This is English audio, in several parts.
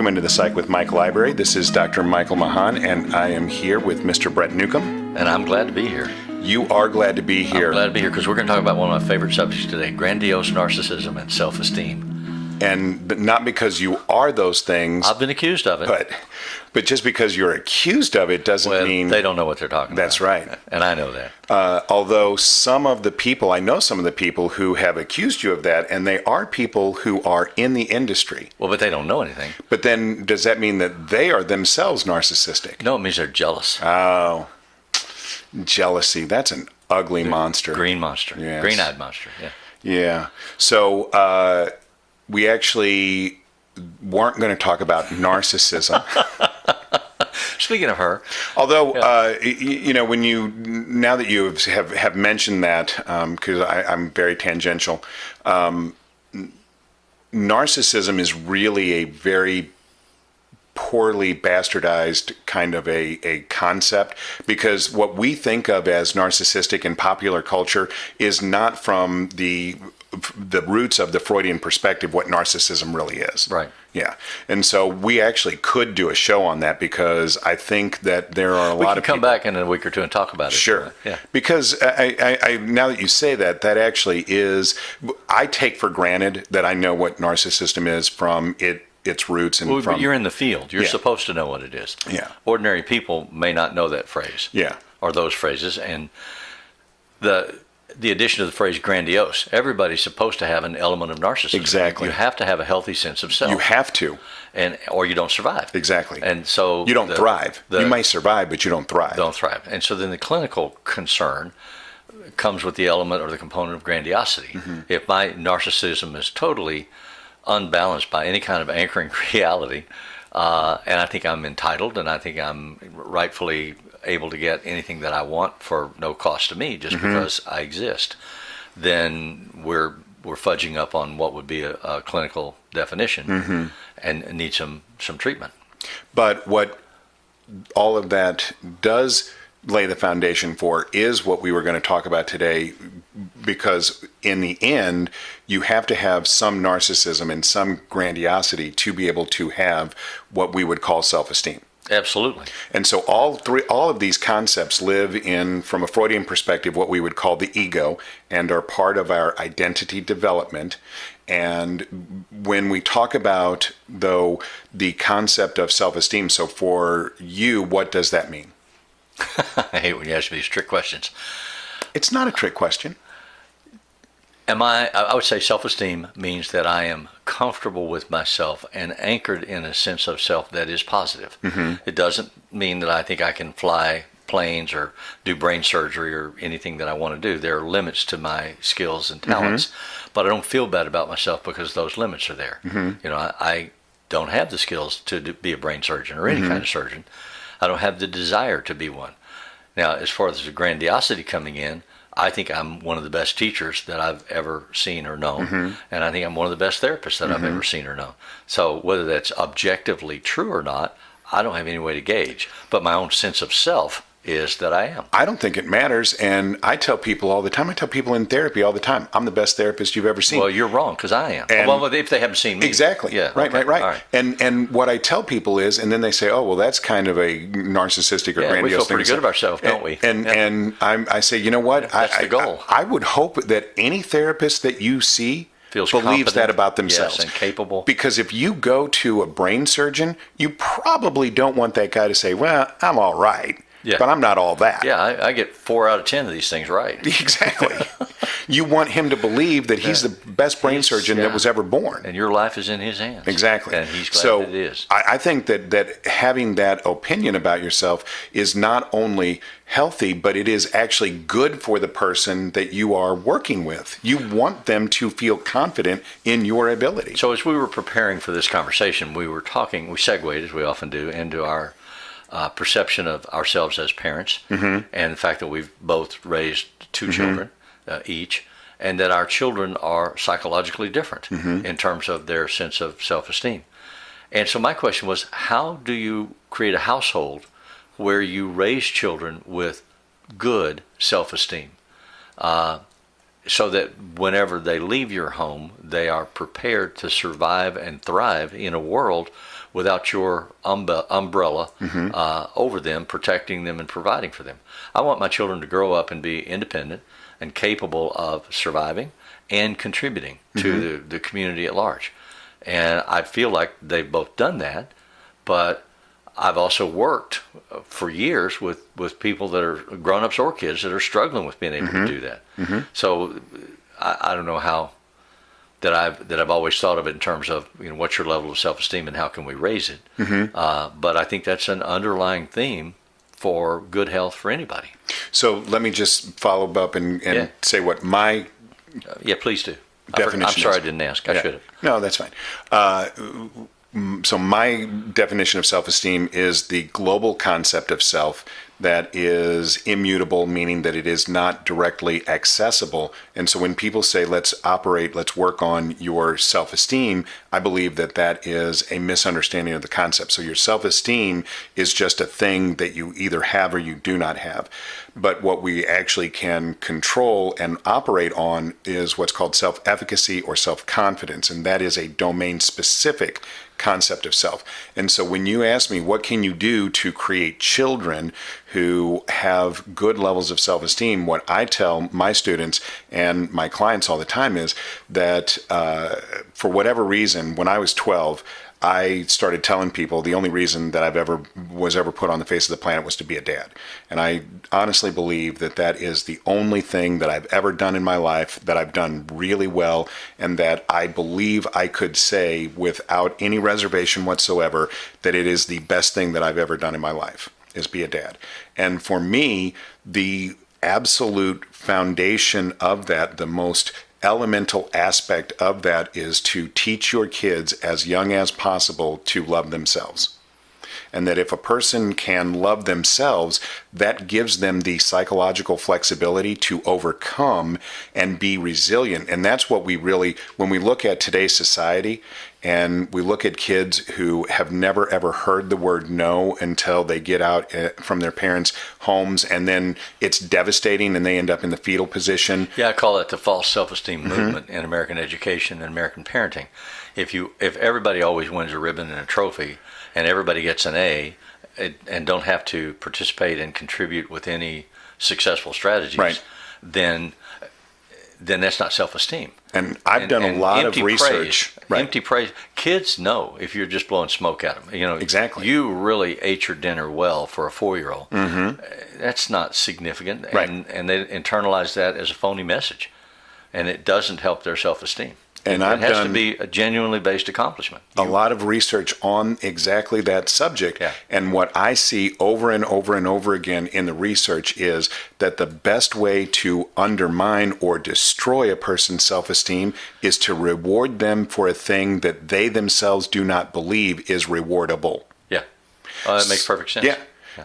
Welcome into the Psych with Mike Library. This is Dr. Michael Mahan, and I am here with Mr. Brett Newcomb. And I'm glad to be here. You are glad to be here. I'm glad to be here because we're going to talk about one of my favorite subjects today, grandiose narcissism and self-esteem. And not because you are those things. I've been accused of it. But just because you're accused of it doesn't mean... they don't know what they're talking about. That's right. And I know that. Although I know some of the people who have accused you of that, and they are people who are in the industry. Well, but they don't know anything. But then does that mean that they are themselves narcissistic? No, it means they're jealous. Oh, jealousy. That's an ugly monster. Green monster. Yes. Green-eyed monster, yeah. Yeah. So we actually weren't going to talk about narcissism. Speaking of her. Although, now that you have mentioned that, because I'm very tangential, narcissism is really a very poorly bastardized kind of a concept, because what we think of as narcissistic in popular culture is not from the roots of the Freudian perspective what narcissism really is. Right. Yeah. And so we actually could do a show on that, because I think that there are a lot of people... We can come back in a week or two and talk about it. Sure. Yeah. Because I now that you say that, that actually is... I take for granted that I know what narcissism is from its roots. And but you're in the field. You're supposed to know what it is. Yeah. Ordinary people may not know that phrase. Yeah. Or those phrases. And the addition of the phrase grandiose, everybody's supposed to have an element of narcissism. Exactly. You have to have a healthy sense of self. You have to. Or you don't survive. Exactly. And so you don't thrive. You might survive, but you don't thrive. Don't thrive. And so then the clinical concern comes with the element or the component of grandiosity. Mm-hmm. If my narcissism is totally unbalanced by any kind of anchoring reality, and I think I'm entitled, and I think I'm rightfully able to get anything that I want for no cost to me, just because I exist, then we're fudging up on what would be a clinical definition, and need some treatment. But what all of that does lay the foundation for is what we were going to talk about today, because in the end, you have to have some narcissism and some grandiosity to be able to have what we would call self-esteem. Absolutely. And so all of these concepts live in, from a Freudian perspective, what we would call the ego, and are part of our identity development. And when we talk about, though, the concept of self-esteem, so for you, what does that mean? I hate when you ask me these trick questions. It's not a trick question. I would say self-esteem means that I am comfortable with myself and anchored in a sense of self that is positive. Mm-hmm. It doesn't mean that I think I can fly planes or do brain surgery or anything that I want to do. There are limits to my skills and talents, but I don't feel bad about myself because those limits are there. Mm-hmm. I don't have the skills to be a brain surgeon or any kind of surgeon. I don't have the desire to be one. Now, as far as the grandiosity coming in, I think I'm one of the best teachers that I've ever seen or known, and I think I'm one of the best therapists that I've ever seen or known. So whether that's objectively true or not, I don't have any way to gauge. But my own sense of self is that I am. I don't think it matters, and I tell people all the time, I tell people in therapy all the time, I'm the best therapist you've ever seen. Well, you're wrong, because I am. Well, if they haven't seen me. Exactly. Yeah. Right. All right. And what I tell people is, and then they say, oh, well, that's kind of a narcissistic or grandiose thing. We feel pretty good about ourselves, don't we? And I say, you know what? That's the goal. I would hope that any therapist that you see believes confident, that about themselves. Yes, and capable. Because if you go to a brain surgeon, you probably don't want that guy to say, well, I'm all right. Yeah. But I'm not all that. Yeah, I get 4 out of 10 of these things right. Exactly. You want him to believe that he's the best brain surgeon that was ever born. And your life is in his hands. Exactly. And he's glad that it is. I think that having that opinion about yourself is not only healthy, but it is actually good for the person that you are working with. You want them to feel confident in your ability. So as we were preparing for this conversation, we segued, as we often do, into our perception of ourselves as parents, and the fact that we've both raised 2 children each, and that our children are psychologically different in terms of their sense of self-esteem. And so my question was, how do you create a household where you raise children with good self-esteem, so that whenever they leave your home, they are prepared to survive and thrive in a world without your umbrella over them, protecting them and providing for them. I want my children to grow up and be independent and capable of surviving and contributing to the community at large. And I feel like they've both done that, but I've also worked for years with people that are grown-ups or kids that are struggling with being able to do that. So I don't know how that I've always thought of it in terms of, what's your level of self-esteem and how can we raise it. But I think that's an underlying theme for good health for anybody. So let me just follow up and say what my please do. definition I'm sorry is. I didn't ask. I should have. No, that's fine. So my definition of self-esteem is the global concept of self that is immutable, meaning that it is not directly accessible. And so when people say, let's work on your self-esteem, I believe that that is a misunderstanding of the concept. So your self-esteem is just a thing that you either have or you do not have. But what we actually can control and operate on is what's called self-efficacy or self-confidence, and that is a domain-specific concept of self. And so when you ask me, what can you do to create children who have good levels of self-esteem, what I tell my students and my clients all the time is that for whatever reason, when I was 12, I started telling people the only reason that I was ever put on the face of the planet was to be a dad. And I honestly believe that that is the only thing that I've ever done in my life that I've done really well, and that I believe I could say without any reservation whatsoever that it is the best thing that I've ever done in my life, is be a dad. And for me, the absolute foundation of that, the most elemental aspect of that, is to teach your kids as young as possible to love themselves. And that if a person can love themselves, that gives them the psychological flexibility to overcome and be resilient. And that's what we really, when we look at today's society and we look at kids who have never ever heard the word no until they get out from their parents' homes, and then it's devastating and they end up in the fetal position. Yeah, I call it the false self-esteem movement in American education and American parenting. If everybody always wins a ribbon and a trophy, and everybody gets an A, and don't have to participate and contribute with any successful strategies, right, then that's not self-esteem. And I've done a lot of research. Right. Empty praise. Kids know if you're just blowing smoke at them. Exactly. You really ate your dinner well for a 4-year-old. That's not significant. Right. And they internalize that as a phony message. And it doesn't help their self-esteem. And it has to be a genuinely based accomplishment. A lot of research on exactly that subject. Yeah. And what I see over and over and over again in the research is that the best way to undermine or destroy a person's self-esteem is to reward them for a thing that they themselves do not believe is rewardable. Yeah. That makes perfect sense. Yeah.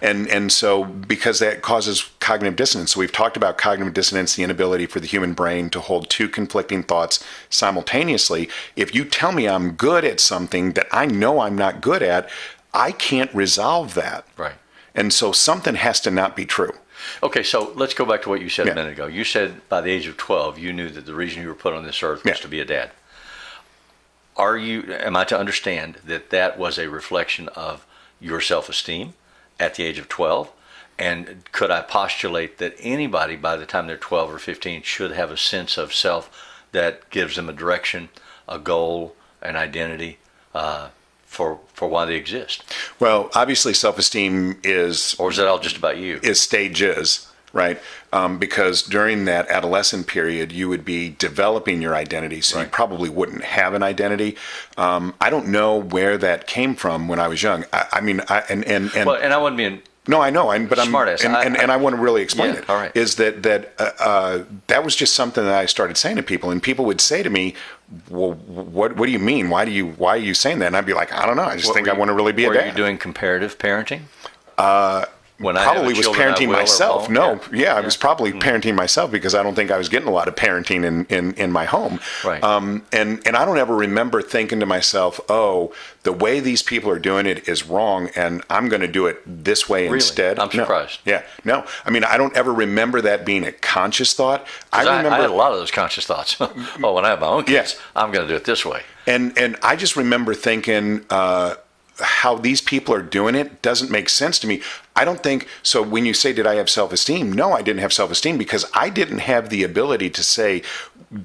And so because that causes cognitive dissonance. So we've talked about cognitive dissonance, the inability for the human brain to hold two conflicting thoughts simultaneously. If you tell me I'm good at something that I know I'm not good at, I can't resolve that. Right. And so something has to not be true. Okay, so let's go back to what you said a minute ago. You said by the age of 12, you knew that the reason you were put on this earth was to be a dad. Am I to understand that that was a reflection of your self-esteem at the age of 12? And could I postulate that anybody by the time they're 12 or 15 should have a sense of self that gives them a direction, a goal, an identity for why they exist? Well, obviously self-esteem is... Or is that all just about you? Is stages, right? Because during that adolescent period, you would be developing your identity, so you probably wouldn't have an identity. I don't know where that came from when I was young. And I wasn't being... No, I know, but smart-ass. I want to really explain it. All right. Is that was just something that I started saying to people, and people would say to me, "Well, what do you mean? Why are you saying that?" And I'd be like, "I don't know. I just think I want to really be a dad." Were you doing comparative parenting? When probably was parenting myself. No, I was probably Mm-hmm. parenting myself because I don't think I was getting a lot of parenting in my home. Right. And I don't ever remember thinking to myself, oh, the way these people are doing it is wrong, and I'm going to do it this way instead. I'm surprised. No. I mean, I don't ever remember that being a conscious thought. I remember I had a lot of those conscious thoughts. When I have my own kids, I'm going to do it this way. And I just remember thinking, how these people are doing it doesn't make sense to me. I don't think so. When you say, did I have self-esteem? No, I didn't have self-esteem because I didn't have the ability to say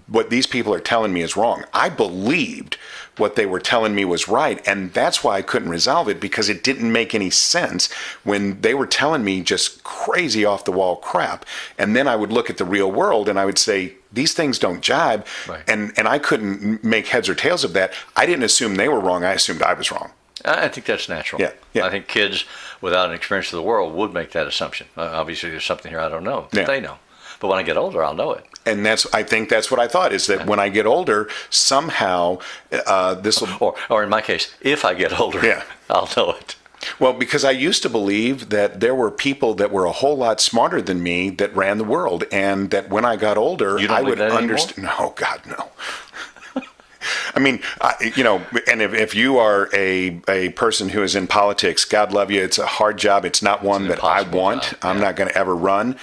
what these people are telling me is wrong. I believed what they were telling me was right, and that's why I couldn't resolve it, because it didn't make any sense when they were telling me just crazy off the wall crap. And then I would look at the real world and I would say, these things don't jibe. Right. And I couldn't make heads or tails of that. I didn't assume they were wrong. I assumed I was wrong. I think that's natural. Yeah. I think kids without an experience of the world would make that assumption. Obviously, there's something here I don't know that they know. But when I get older, I'll know it. And I think that's what I thought, is that when I get older, somehow this will... Or in my case, if I get older, I'll know it. Well, because I used to believe that there were people that were a whole lot smarter than me that ran the world, and that when I got older, I would understand. No, God, no. I mean, and if you are a person who is in politics, God love you. It's a hard job. It's not one that I want. Job. I'm not going to ever run.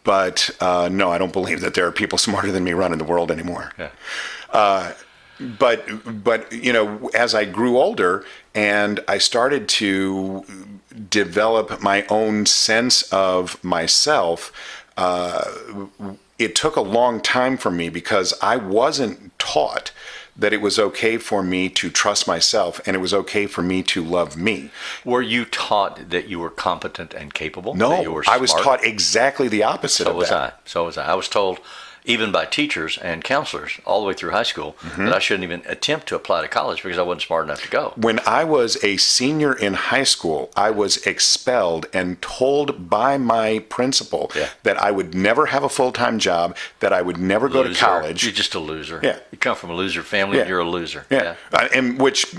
But no, I don't believe that there are people smarter than me running the world anymore. Yeah. But as I grew older and I started to develop my own sense of myself, it took a long time for me, because I wasn't taught that it was okay for me to trust myself and it was okay for me to love me. Were you taught that you were competent and capable? No, that you were smart? I was taught exactly the opposite of that. So was I. I was told, even by teachers and counselors all the way through high school, that I shouldn't even attempt to apply to college because I wasn't smart enough to go. When I was a senior in high school, I was expelled and told by my principal that I would never have a full-time job, that I would never go to college. You're just a loser. Yeah. You come from a loser family and you're a loser. Yeah. And which,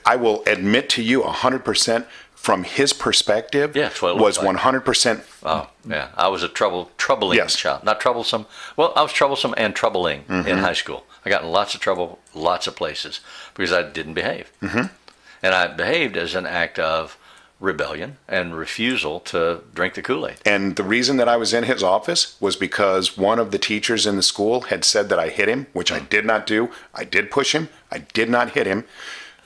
I will admit to you 100%, from his perspective, was 100%. Oh, yeah. I was a troubling child. Not troublesome. Well, I was troublesome and troubling in high school. I got in lots of trouble, lots of places, because I didn't behave. And I behaved as an act of rebellion and refusal to drink the Kool-Aid. And the reason that I was in his office was because one of the teachers in the school had said that I hit him, which I did not do. I did push him. I did not hit him.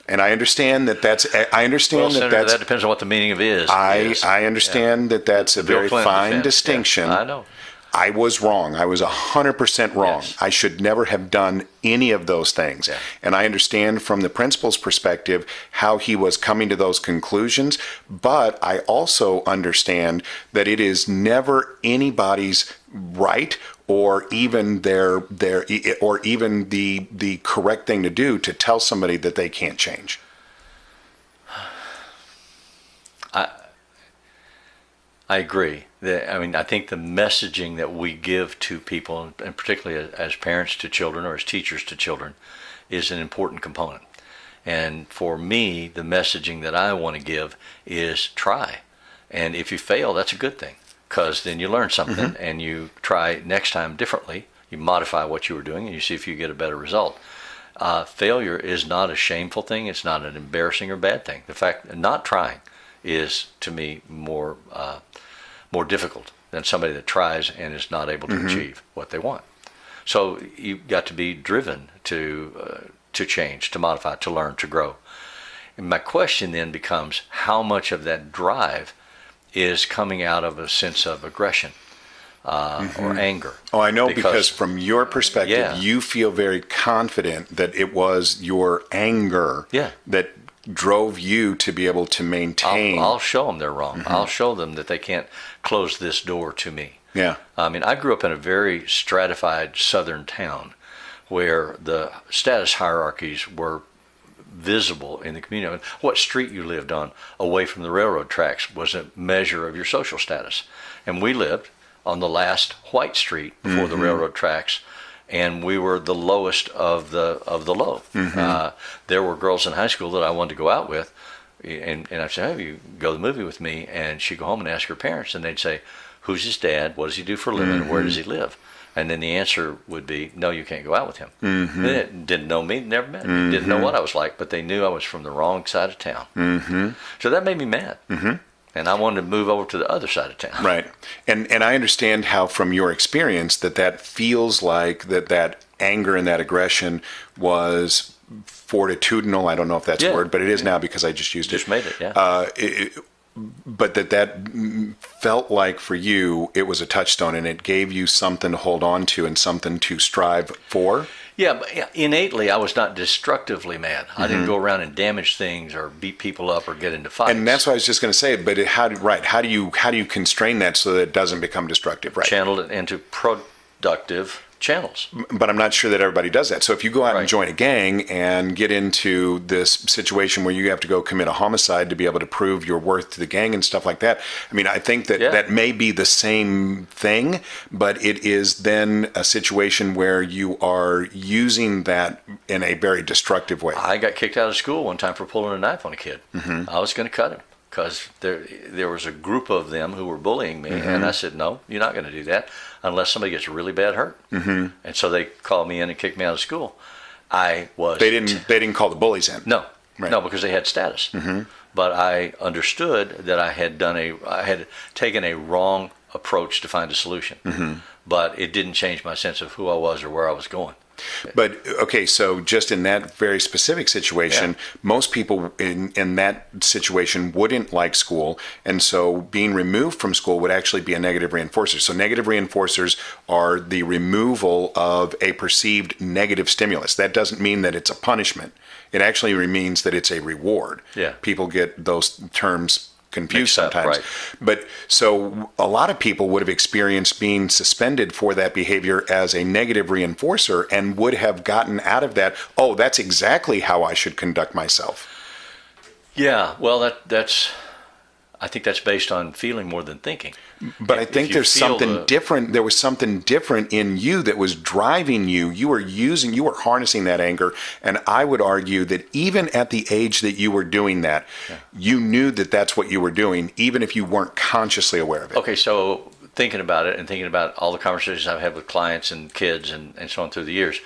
And I understand that that's. That depends on what the meaning of is. I understand that that's a very fine distinction. Yeah, I know. I was wrong. I was 100% wrong. Yes. I should never have done any of those things. Yeah. And I understand from the principal's perspective how he was coming to those conclusions. But I also understand that it is never anybody's right or even the correct thing to do to tell somebody that they can't change. I agree. I think the messaging that we give to people, and particularly as parents to children or as teachers to children, is an important component. And for me, the messaging that I want to give is try. And if you fail, that's a good thing, because then you learn something and you try next time differently. You modify what you were doing and you see if you get a better result. Failure is not a shameful thing. It's not an embarrassing or bad thing. The fact that not trying is, to me, more difficult than somebody that tries and is not able to achieve what they want. So you've got to be driven to change, to modify, to learn, to grow. And my question then becomes, how much of that drive is coming out of a sense of aggression or anger? Oh, I know, because from your perspective, you feel very confident that it was your anger that drove you to be able to maintain. I'll show them they're wrong. I'll show them that they can't close this door to me. Yeah. I grew up in a very stratified southern town where the status hierarchies were visible in the community. What street you lived on away from the railroad tracks was a measure of your social status. And we lived on the last white street before the railroad tracks, and we were the lowest of the low. There were girls in high school that I wanted to go out with, and I'd say, hey, you go to the movie with me, and she'd go home and ask her parents, and they'd say, who's his dad, what does he do for a living, where does he live? And then the answer would be, no, you can't go out with him. They didn't know me, never met me, didn't know what I was like, but they knew I was from the wrong side of town. So that made me mad. And I wanted to move over to the other side of town. Right. And I understand how, from your experience, that feels like that anger and that aggression was fortitudinal, I don't know if that's a word, but it is now because I just used it. Just made it, yeah. But that felt like for you, it was a touchstone and it gave you something to hold on to and something to strive for. Yeah, but innately, I was not destructively mad. I didn't go around and damage things or beat people up or get into fights. And that's what I was just going to say. But how do you constrain that so that it doesn't become destructive? Right. Channel it into productive channels. But I'm not sure that everybody does that. So if you go out and join a gang and get into this situation where you have to go commit a homicide to be able to prove your worth to the gang and stuff like that, I mean, I think that that may be the same thing, but it is then a situation where you are using that in a very destructive way. I got kicked out of school one time for pulling a knife on a kid. I was going to cut him because there was a group of them who were bullying me, and I said, no, you're not going to do that unless somebody gets really bad hurt. And so they called me in and kicked me out of school. They didn't call the bullies in. No, no, because they had status. But I understood that I had taken a wrong approach to find a solution. But it didn't change my sense of who I was or where I was going. But, okay, so just in that very specific situation, most people in that situation wouldn't like school, and so being removed from school would actually be a negative reinforcer. So negative reinforcers are the removal of a perceived negative stimulus. That doesn't mean that it's a punishment. It actually means that it's a reward. People get those terms confused sometimes. But so a lot of people would have experienced being suspended for that behavior as a negative reinforcer and would have gotten out of that, oh, that's exactly how I should conduct myself. Yeah, well, I think that's based on feeling more than thinking. But I think there's something different. There was something different in you that was driving you. You were harnessing that anger. And I would argue that even at the age that you were doing that, you knew that that's what you were doing, even if you weren't consciously aware of it. Okay, so thinking about it and thinking about all the conversations I've had with clients and kids and so on through the years,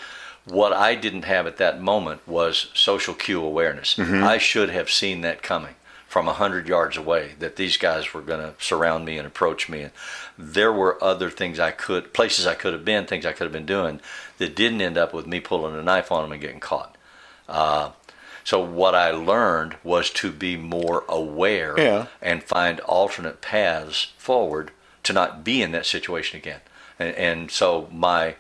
what I didn't have at that moment was social cue awareness. I should have seen that coming from 100 yards away, that these guys were going to surround me and approach me. And there were other things places I could have been, things I could have been doing that didn't end up with me pulling a knife on them and getting caught. So what I learned was to be more aware and find alternate paths forward to not be in that situation again. And so my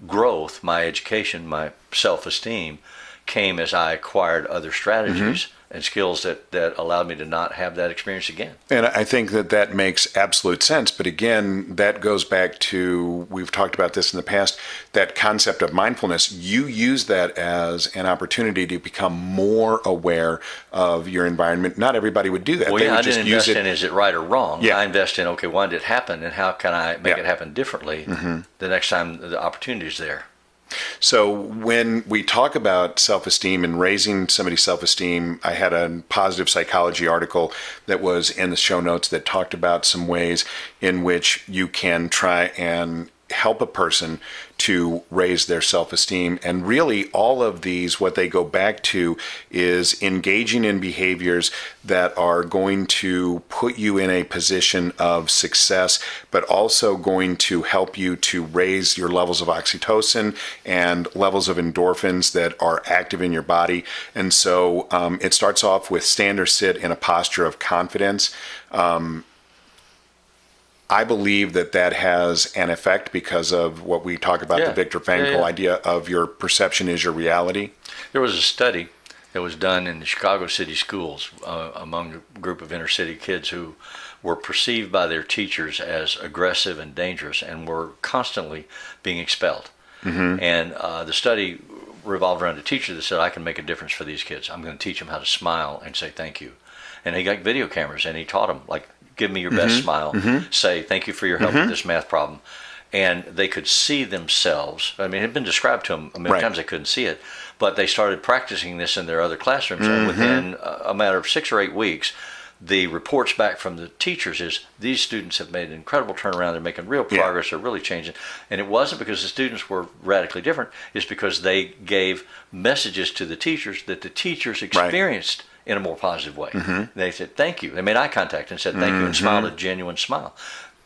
growth, my education, my self-esteem came as I acquired other strategies and skills that allowed me to not have that experience again. And I think that makes absolute sense. But again, that goes back to, we've talked about this in the past, that concept of mindfulness. You use that as an opportunity to become more aware of your environment. Not everybody would do that. Well, I didn't invest in is it right or wrong. I invest in, okay, why did it happen and how can I make it happen differently the next time the opportunity is there. So when we talk about self-esteem and raising somebody's self-esteem, I had a positive psychology article that was in the show notes that talked about some ways in which you can try and help a person to raise their self-esteem. And really all of these, what they go back to is engaging in behaviors that are going to put you in a position of success, but also going to help you to raise your levels of oxytocin and levels of endorphins that are active in your body. And so it starts off with stand or sit in a posture of confidence. I believe that has an effect because of what we talk about, the Viktor Frankl idea of your perception is your reality. There was a study that was done in the Chicago city schools among a group of inner city kids who were perceived by their teachers as aggressive and dangerous and were constantly being expelled. And the study revolved around a teacher that said, I can make a difference for these kids. I'm going to teach them how to smile and say thank you. And he got video cameras and he taught them, like, give me your best smile, say thank you for your help with this math problem. And they could see themselves. I mean, it had been described to them a million times, they couldn't see it. But they started practicing this in their other classrooms. And within a matter of 6 or 8 weeks, the reports back from the teachers is these students have made an incredible turnaround. They're making real progress. They're really changing. And it wasn't because the students were radically different. It's because they gave messages to the teachers that the teachers experienced in a more positive way. They said, thank you. They made eye contact and said, thank you, and smiled a genuine smile.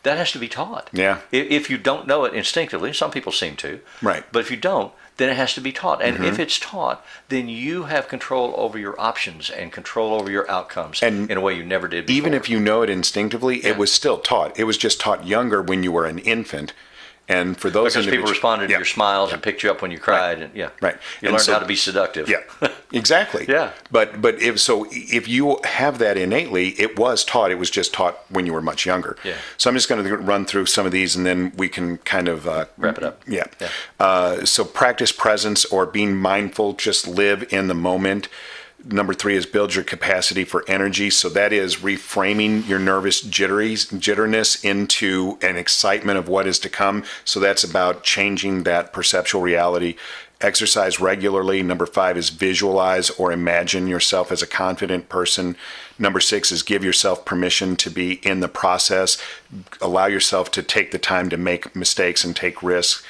That has to be taught. If you don't know it instinctively, some people seem to. But if you don't, then it has to be taught. And if it's taught, then you have control over your options and control over your outcomes in a way you never did before. Even if you know it instinctively, it was still taught. It was just taught younger when you were an infant. And for those because people responded to your smiles and picked you up when you cried, and you learned how to be seductive. Yeah, exactly. Yeah. But if you have that innately, it was taught. It was just taught when you were much younger. Yeah. So I'm just going to run through some of these, and then we can kind of wrap it up. Yeah. So practice presence or being mindful. Just live in the moment. Number 3 is build your capacity for energy. So that is reframing your nervous jitteriness into an excitement of what is to come. So that's about changing that perceptual reality. Exercise regularly. Number 5 is visualize or imagine yourself as a confident person. Number 6 is give yourself permission to be in the process. Allow yourself to take the time to make mistakes and take risks.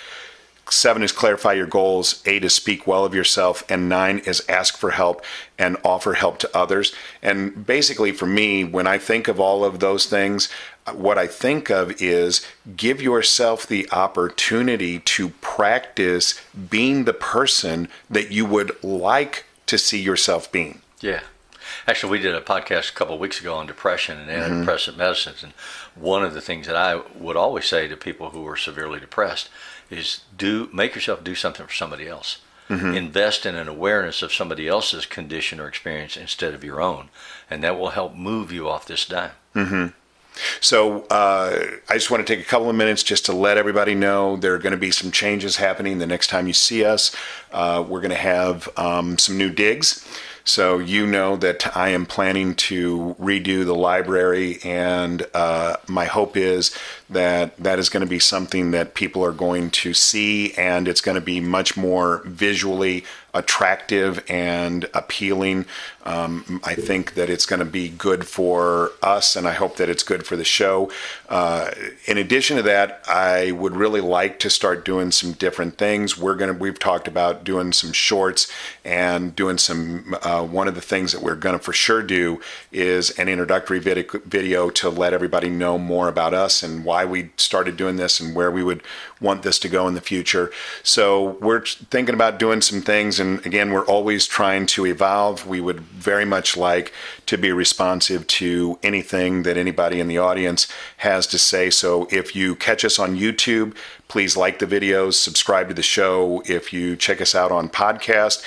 7 is clarify your goals. 8 is speak well of yourself. And 9 is ask for help and offer help to others. And basically for me, when I think of all of those things, what I think of is give yourself the opportunity to practice being the person that you would like to see yourself being. Yeah. Actually, we did a podcast a couple of weeks ago on depression and antidepressant medicines. And one of the things that I would always say to people who are severely depressed is make yourself do something for somebody else. Invest in an awareness of somebody else's condition or experience instead of your own. And that will help move you off this dime. So I just want to take a couple of minutes just to let everybody know there are going to be some changes happening the next time you see us. We're going to have some new digs. So you know that I am planning to redo the library, and my hope is that that is going to be something that people are going to see, and it's going to be much more visually attractive and appealing. I think that it's going to be good for us, and I hope that it's good for the show. In addition to that, I would really like to start doing some different things. We've talked about doing some shorts and doing some. One of the things that we're going to for sure do is an introductory video to let everybody know more about us and why we started doing this and where we would want this to go in the future. So we're thinking about doing some things, and again, we're always trying to evolve. We would very much like to be responsive to anything that anybody in the audience has to say. So if you catch us on YouTube, please like the videos, subscribe to the show. If you check us out on podcast,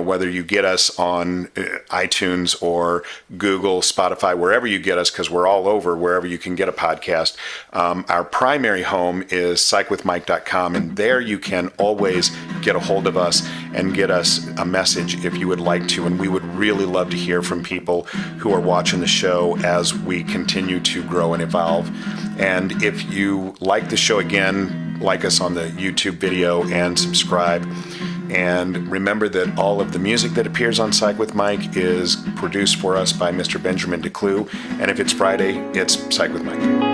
whether you get us on iTunes or Google, Spotify, wherever you get us, because we're all over, wherever you can get a podcast. Our primary home is psychwithmike.com, and there you can always get a hold of us and get us a message if you would like to. And we would really love to hear from people who are watching the show as we continue to grow and evolve. And if you like the show, again, like us on the YouTube video and subscribe. And remember that all of the music that appears on Psych with Mike is produced for us by Mr. Benjamin DeClue. And if it's Friday, it's Psych with Mike.